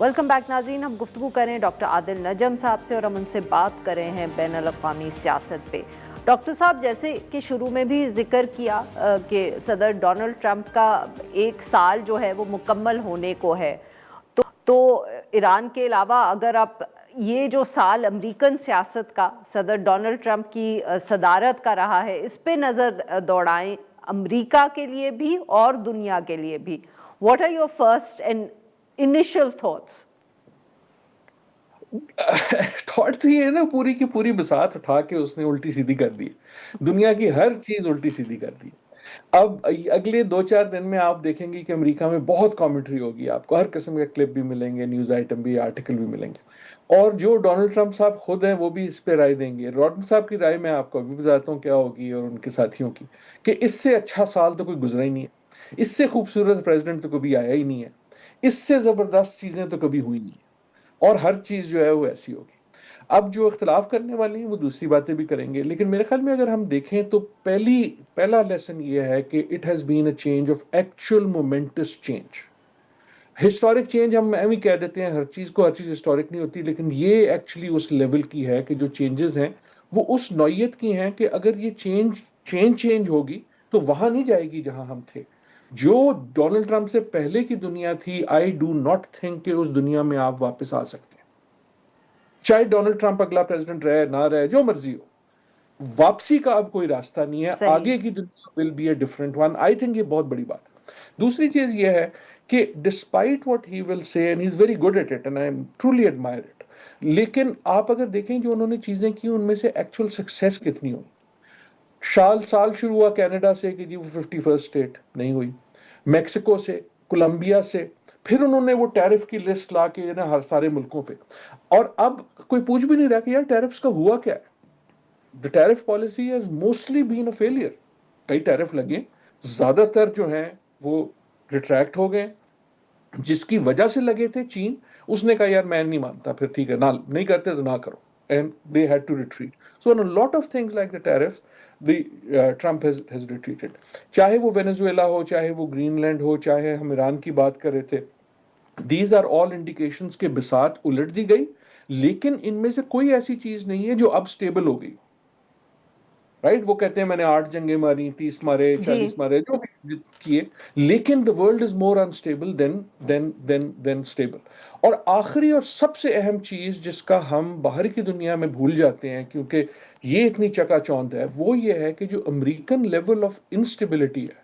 Welcome back नाज़रीन, हम गुफ्तगू करें डॉक्टर आदिल नजम साहब से और हम उनसे बात कर रहे हैं बैनुल-अक़वामी सियासत पे। डॉक्टर साहब, जैसे कि शुरू में भी जिक्र किया कि सदर डोनाल्ड ट्रंप का एक साल जो है वो मुकम्मल होने को है, तो ईरान के अलावा अगर आप ये जो साल अमेरिकन सियासत का सदर डोनाल्ड ट्रंप की सदारत का रहा है, इस पे नज़र दौड़ाएं, अमेरिका के लिए भी और दुनिया के लिए भी, what are your first and initial thoughts? Thought तो ये है ना, पूरी की पूरी बसात उठा के उसने उल्टी सीधी कर दी। दुनिया की हर चीज उल्टी सीधी कर दी। अब अगले 2-4 दिन में आप देखेंगे कि अमेरिका में बहुत कमेंट्री होगी, आपको हर किस्म के क्लिप भी मिलेंगे, न्यूज आइटम भी, आर्टिकल भी मिलेंगे, और जो डोनाल्ड ट्रंप साहब खुद हैं वो भी इस पे राय देंगे। डोनाल्ड साहब की राय मैं आपको अभी बताता हूँ क्या होगी, और उनके साथियों की, कि इससे अच्छा साल तो कोई गुजरा ही नहीं है, इससे खूबसूरत प्रेसिडेंट तो कभी आया ही नहीं है, इससे जबरदस्त चीजें तो कभी हुई नहीं है, और हर चीज जो है वो ऐसी होगी। अब जो इख्तलाफ करने वाले हैं वो दूसरी बातें भी करेंगे, लेकिन मेरे ख्याल में अगर हम देखें तो पहला लेसन ये है कि it has been a change of actual momentous change. Historic change हम भी कह देते हैं, हर चीज हिस्टोरिक नहीं होती, लेकिन ये एक्चुअली उस लेवल की है कि जो चेंजेस हैं वो उस नौयत की हैं कि अगर ये चेंज होगी तो वहां नहीं जाएगी जहां हम थे। जो डोनाल्ड ट्रंप से पहले की दुनिया थी, आई डू नॉट थिंक कि उस दुनिया में आप वापस आ सकते हैं। चाहे डोनाल्ड ट्रंप अगला प्रेसिडेंट रहे ना रहे, जो मर्जी हो, वापसी का अब कोई रास्ता नहीं है। सही। आगे की दुनिया will be a different one. I think ये बहुत बड़ी बात है। दूसरी चीज ये है कि despite what he will say, and he is very good at it and I am truly admire it, लेकिन आप अगर देखें जो उन्होंने चीजें की उनमें से एक्चुअल सक्सेस कितनी हुई। साल शुरू हुआ कनाडा से कि जी वो 51st स्टेट नहीं हुई, मेक्सिको से, कोलंबिया से, फिर उन्होंने वो टैरिफ की लिस्ट ला के ना हर सारे मुल्कों पे, और अब कोई पूछ भी नहीं रहा कि यार टैरिफ्स का हुआ क्या है। The tariff policy has mostly been a failure. कई टैरिफ लगे, ज्यादातर जो हैं वो रिट्रैक्ट हो गए। जिसकी वजह से लगे थे, चीन, उसने कहा यार मैं नहीं मानता, फिर ठीक है ना, नहीं करते तो ना करो, and they had to retreat. So on a lot of things like the tariffs, the Trump has retreated. चाहे वो वेनेजुएला हो, चाहे वो ग्रीनलैंड हो, चाहे हम ईरान की बात कर रहे थे, these are all indications के बिसात उलट दी गई, लेकिन इनमें से कोई ऐसी चीज नहीं है जो अब स्टेबल हो गई। राइट, वो कहते हैं मैंने 8 जंगें मारी, 30 मारे, जी। 40 मारे, जो भी किए, लेकिन the world is more unstable than stable. और आखिरी और सबसे अहम चीज जिसका हम बाहर की दुनिया में भूल जाते हैं क्योंकि ये इतनी चकाचौंध है, वो ये है कि जो अमेरिकन लेवल ऑफ इंस्टेबिलिटी है,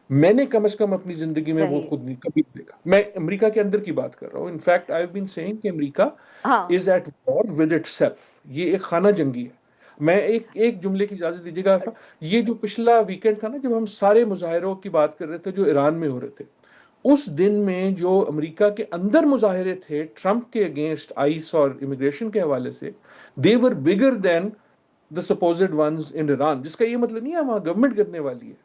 मैंने कम से कम अपनी जिंदगी में वो सही। खुद नहीं कभी देखा। मैं अमेरिका के अंदर की बात कर रहा हूँ। In fact I have been saying कि अमेरिका हाँ। Is at war with itself. ये एक खाना जंगी है। मैं एक जुमले की इजाजत दीजिएगा। ये जो पिछला वीकेंड था ना, जब हम सारे मुजाहिरों की बात कर रहे थे जो ईरान में हो रहे थे, उस दिन में जो अमेरिका के अंदर मुजाहिरे थे ट्रंप के अगेंस्ट आइस और इमिग्रेशन के हवाले से, they were bigger than the supposed ones in Iran. जिसका ये मतलब नहीं है वहां गवर्नमेंट गिरने वाली है,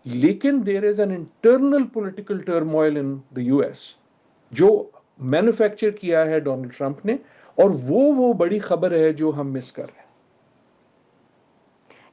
लेकिन there is an internal political turmoil in the US जो मैन्युफैक्चर किया है डोनाल्ड ट्रंप ने, और वो बड़ी खबर है जो हम मिस कर रहे हैं।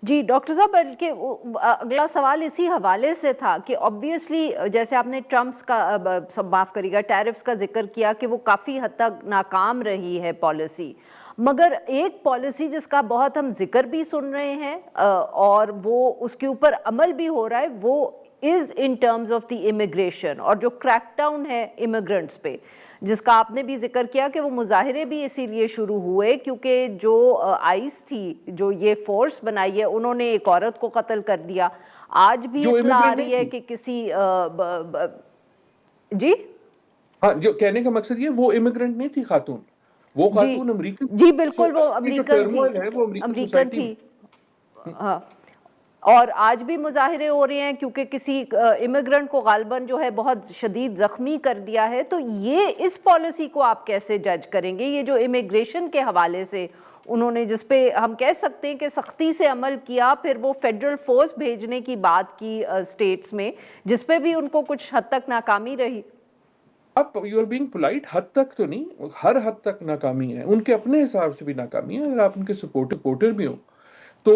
जी डॉक्टर साहब, बल्कि अगला सवाल इसी हवाले से था कि ऑब्वियसली जैसे आपने ट्रम्प्स का सब माफ़ करिएगा टैरिफ्स का जिक्र किया कि वो काफ़ी हद तक नाकाम रही है पॉलिसी, मगर एक पॉलिसी जिसका बहुत हम जिक्र भी सुन रहे हैं और वो उसके ऊपर अमल भी हो रहा है, वो is in terms of the immigration और जो क्रैकडाउन है इमिग्रेंट्स पे, जिसका आपने भी जिक्र किया कि वो मुजाहिरे भी इसीलिए शुरू हुए क्योंकि जो आइस थी, जो ये फोर्स बनाई है, उन्होंने एक औरत को कत्ल कर दिया। आज भी जो इत्तला आ इमिग्रेंट रही नहीं है थी। कि किसी जी हाँ, जो कहने का मकसद ये, वो इमिग्रेंट नहीं थी खातून, वो जी खातून अमेरिकन। जी सो बिल्कुल, वो एक्चुअली जो अमेरिकन थी, टर्मोइल है वो अमेरिकन अमेरिकन सोसाइटी थी। में। हाँ, और आज भी मुजाहिरे हो रहे हैं क्योंकि किसी इमिग्रेंट को गालबन जो है बहुत शदीद ज़ख्मी कर दिया है। तो ये इस पॉलिसी को आप कैसे जज करेंगे, ये जो इमिग्रेशन के हवाले से उन्होंने, जिस पे हम कह सकते हैं कि सख्ती से अमल किया, फिर वो फेडरल फोर्स भेजने की बात की स्टेट्स में, जिस पे भी उनको कुछ हद तक नाकामी रही। अब यू आर बीइंग पोलाइट, हद तक तो नहीं, हर हद तक नाकामी है, उनके अपने हिसाब से भी नाकामी है। अगर आप उनके सपोर्टर भी हो تو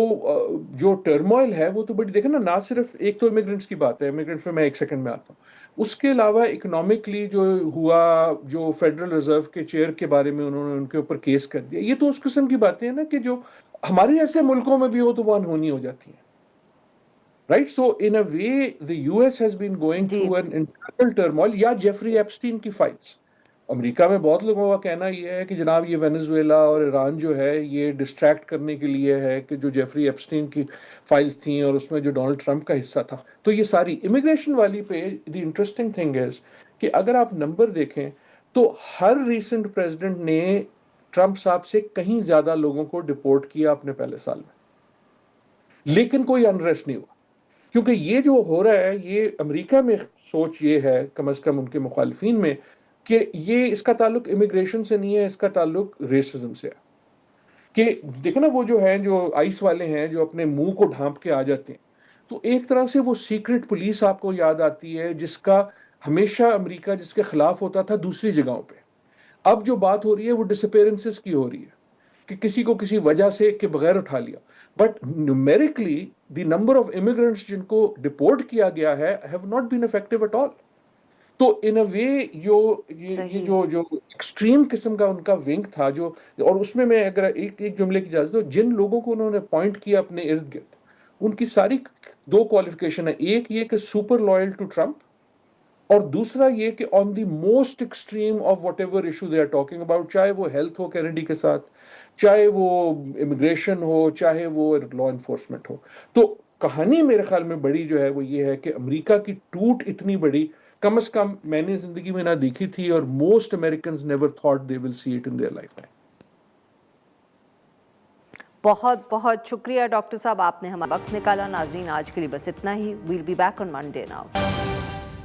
جو ٹرموائل ہے وہ تو بڑی دیکھیں نا صرف ایک تو امیگرنٹس کی بات ہے، امیگرنٹس میں ایک سیکنڈ میں آتا ہوں، اس کے علاوہ اکنامکلی جو ہوا، جو فیڈرل ریزرو کے چیئر کے بارے میں انہوں نے ان کے اوپر کیس کر دیا، یہ تو اس قسم کی باتیں ہیں نا کہ جو ہمارے ایسے ملکوں میں بھی ہو تو وہ انہونی ہو جاتی ہیں. Right? So in a way, the US has been going جی through an internal turmoil. یا جیفری ایپسٹین کی فائلز، امریکہ میں بہت لوگوں کا کہنا یہ ہے کہ جناب یہ وینزویلا اور ایران جو ہے یہ ڈسٹریکٹ کرنے کے لیے ہے، کہ جو جیفری ایپسٹین کی فائلز تھیں اور اس میں جو ڈونلڈ ٹرمپ کا حصہ تھا، تو یہ ساری امیگریشن والی پہ دی انٹرسٹنگ تھنگ از کہ اگر آپ نمبر دیکھیں تو ہر ریسنٹ پریزیڈنٹ نے ٹرمپ صاحب سے کہیں زیادہ لوگوں کو ڈپورٹ کیا اپنے پہلے سال میں، لیکن کوئی انریسٹ نہیں ہوا. کیونکہ یہ جو ہو رہا ہے، یہ امریکہ میں سوچ یہ ہے کم از کم ان کے مخالفین میں کہ یہ اس کا تعلق امیگریشن سے نہیں ہے، اس کا تعلق ریسزم سے ہے. کہ دیکھو نا وہ جو ہیں جو آئس والے ہیں جو اپنے منہ کو ڈھانپ کے آ جاتے ہیں، تو ایک طرح سے وہ سیکرٹ پولیس آپ کو یاد آتی ہے جس کا ہمیشہ امریکہ جس کے خلاف ہوتا تھا دوسری جگہوں پہ. اب جو بات ہو رہی ہے وہ ڈسپیرنسز کی ہو رہی ہے کہ کسی کو کسی وجہ سے کے بغیر اٹھا لیا. But numerically the number of immigrants جن کو ڈپورٹ کیا گیا ہے have not been effective at all. تو ان اے وے یہ صحیح. جو ایکسٹریم قسم کا ان کا ونگ تھا جو، اور اس میں اگر ایک جملے کی اجازت ہو، جن لوگوں کو انہوں نے پوائنٹ کیا اپنے ارد گرد، ان کی ساری دو کوالیفیکیشن ہے. ایک یہ کہ سپر لوئل ٹو ٹرمپ، اور دوسرا یہ کہ on the most extreme of whatever issue they are talking about, چاہے وہ ہیلتھ ہو کینیڈی کے ساتھ، چاہے وہ امیگریشن ہو، چاہے وہ لا انفورسمنٹ ہو. تو کہانی میرے خیال میں بڑی جو ہے وہ یہ ہے کہ امریکہ کی ٹوٹ اتنی بڑی کم از کم میں نے زندگی میں نہ دیکھی تھی، اور most Americans never thought they will see it in their lifetime. بہت بہت شکریہ ڈاکٹر صاحب، آپ نے ہمارا وقت نکالا. ناظرین آج کے لیے بس اتنا ہی. We'll be back on Monday now.